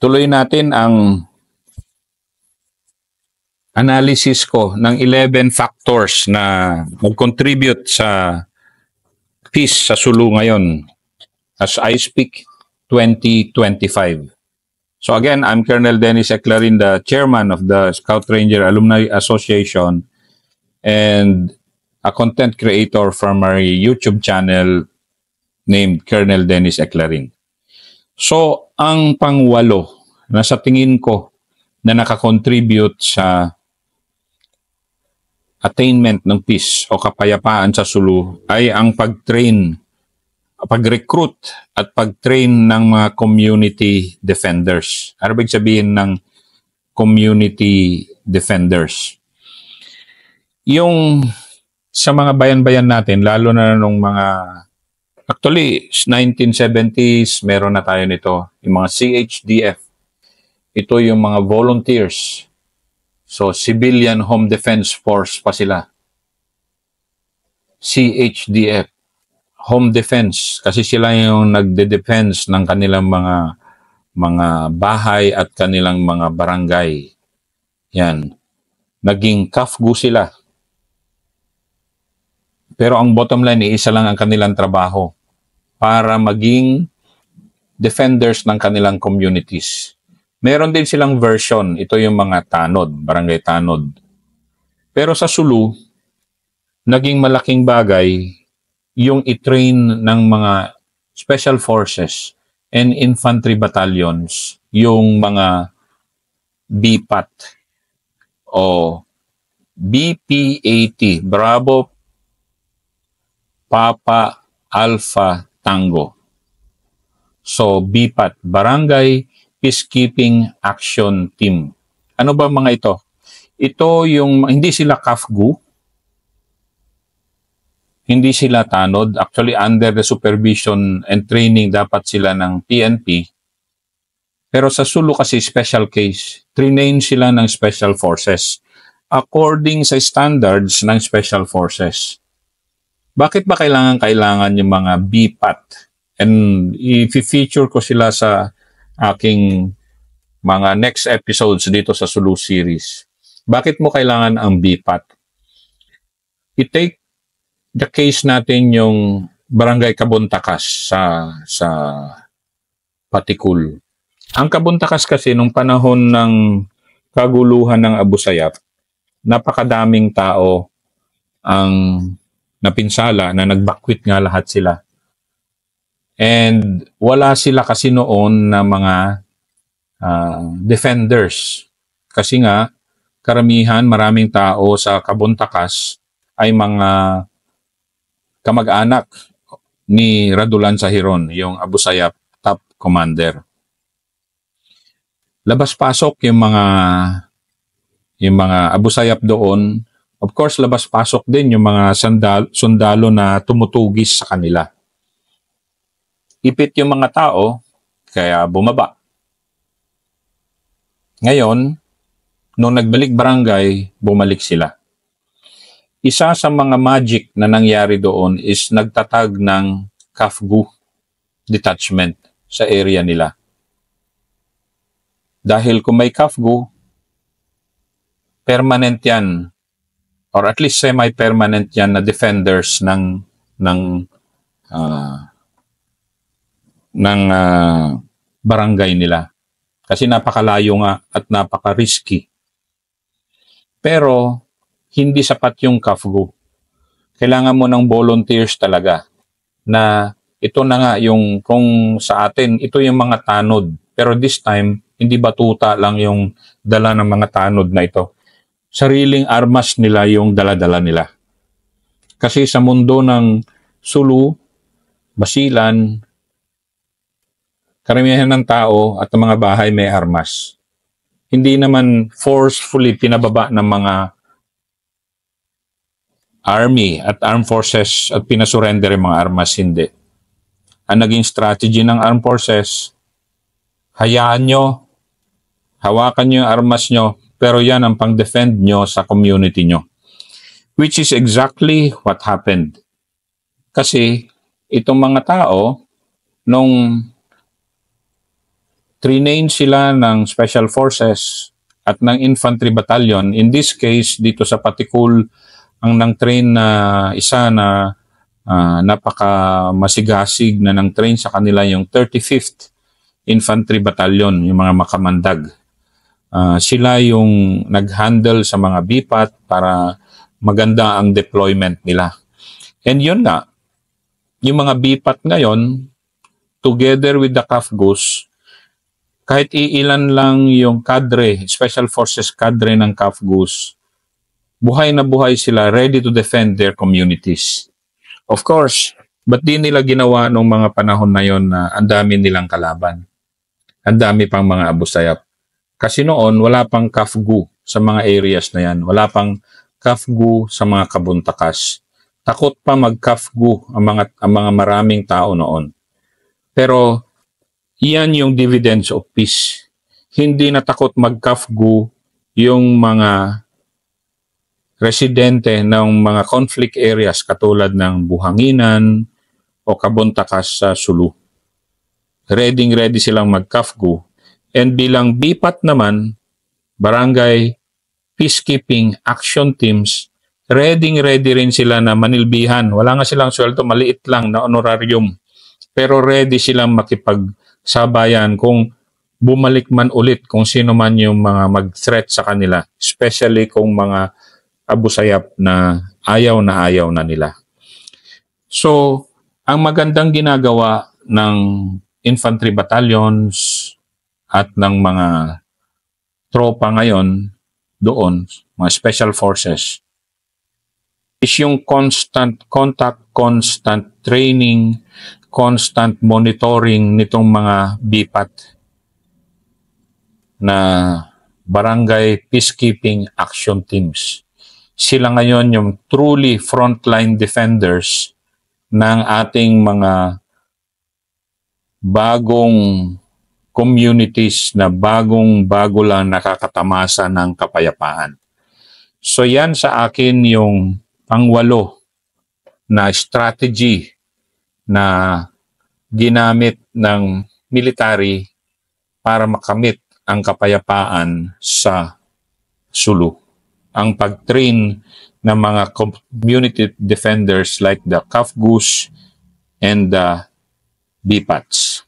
Tuloy natin ang analysis ko ng 11 factors na mag-contribute sa peace sa Sulu ngayon as I speak 2025. So again, I'm Colonel Dennis Eclarin, the chairman of the Scout Ranger Alumni Association and a content creator from our YouTube channel named Colonel Dennis Eclarin. So, ang pangwalo na sa tingin ko na nakakontribute sa attainment ng peace o kapayapaan sa Sulu ay ang pag-recruit at pag-train ng mga community defenders. Ano ba sabihin ng community defenders? Yung sa mga bayan-bayan natin, lalo na nung mga, actually, 1970s, meron na tayo nito, yung mga CHDF. Ito yung mga volunteers. So, Civilian Home Defense Force pa sila. CHDF. Home Defense. Kasi sila yung nagde-defense ng kanilang mga bahay at kanilang mga barangay. Yan. Naging KAFGU sila. Pero ang bottom line, isa lang ang kanilang trabaho para maging defenders ng kanilang communities. Meron din silang version. Ito yung mga tanod, barangay tanod. Pero sa Sulu, naging malaking bagay yung i-train ng mga special forces and infantry battalions, yung mga BPAT o BPAT, Bravo Papa Alpha Tango. So, BPAT, Barangay Peacekeeping Action Team. Ano ba mga ito? Ito yung, hindi sila KAFGU, hindi sila tanod. Actually, under the supervision and training, dapat sila ng PNP. Pero sa Sulu kasi, special case. Trinain sila ng special forces according sa standards ng special forces. Bakit ba kailangan yung mga BPAT? And i-feature ko sila sa aking mga next episodes dito sa Sulu series. Bakit mo kailangan ang BPAT? I-take the case natin yung Barangay Kabuntakas sa Patikul. Ang Kabuntakas kasi nung panahon ng kaguluhan ng Abu Sayyaf, napakadaming tao ang napinsala na nagbakwit nga lahat sila. And wala sila kasi noon na mga defenders. Kasi nga, karamihan, maraming tao sa Kabuntakas ay mga kamag-anak ni Radulan Sahiron, yung Abu Sayyaf top commander. Labas-pasok yung mga Abu Sayyaf doon. Of course, labas-pasok din yung mga sundalo na tumutugis sa kanila. Ipit yung mga tao, kaya bumaba. Ngayon, nung nagbalik barangay, bumalik sila. Isa sa mga magic na nangyari doon is nagtatag ng KAFGU detachment sa area nila. Dahil kung may KAFGU, permanent yan, or at least semi-permanent yan na defenders ng barangay nila. Kasi napakalayo nga at napaka-risky. Pero, hindi sapat yung KAFGU. Kailangan mo ng volunteers talaga na ito na nga yung, kung sa atin, ito yung mga tanod. Pero this time, hindi batuta lang yung dala ng mga tanod na ito. Sariling armas nila yung dala-dala nila. Kasi sa mundo ng Sulu, Basilan, karamihan ng tao at ng mga bahay may armas. Hindi naman forcefully pinababa ng mga army at armed forces at pinasurrender yung mga armas, hindi. Ang naging strategy ng armed forces, hayaan nyo, hawakan nyo yung armas nyo, pero yan ang pang-defend nyo sa community nyo. Which is exactly what happened. Kasi itong mga tao, nung trinain sila ng Special Forces at ng Infantry Battalion. In this case, dito sa Patikul, ang nang-train na isa na napaka masigasig na nang-train sa kanila yung 35th Infantry Battalion, yung mga makamandag. Sila yung nag-handle sa mga BPAT para maganda ang deployment nila. And yun nga, yung mga BPAT ngayon, together with the CAFGUS, kahit iilan lang yung cadre, Special Forces cadre ng CAFGUS, buhay na buhay sila, ready to defend their communities. Of course, ba't di nila ginawa nung mga panahon na yon na ang dami nilang kalaban? Ang dami pang mga Abu Sayyaf. Kasi noon, wala pang CAFGU sa mga areas na yan. Wala pang CAFGU sa mga kabuntakas. Takot pa mag-CAFGU ang mga maraming tao noon. Pero, iyan yung dividends of peace. Hindi na takot mag-CAFGU yung mga residente ng mga conflict areas katulad ng Buhanginan o Kabuntakas sa Sulu. Ready silang mag-CAFGU. And bilang BPAT naman, Barangay Peacekeeping Action Teams, ready rin sila na manilbihan. Wala nga silang sweldo, maliit lang na honorarium. Pero ready silang makipagsabayan kung bumalik man ulit kung sino man yung mga mag-threat sa kanila. Especially kung mga Abu Sayyaf na ayaw na nila. So, ang magandang ginagawa ng infantry battalions at ng mga tropa ngayon doon, mga special forces, is yung constant contact, constant training, constant monitoring nitong mga BPAT na Barangay Peacekeeping Action Teams. Sila ngayon yung truly frontline defenders ng ating mga bagong communities na bagong-bago lang nakakatamasa ng kapayapaan. So yan sa akin yung pangwalo na strategy na ginamit ng military para makamit ang kapayapaan sa Sulu. Ang pag-train ng mga community defenders like the CAFGUS and the BPATs.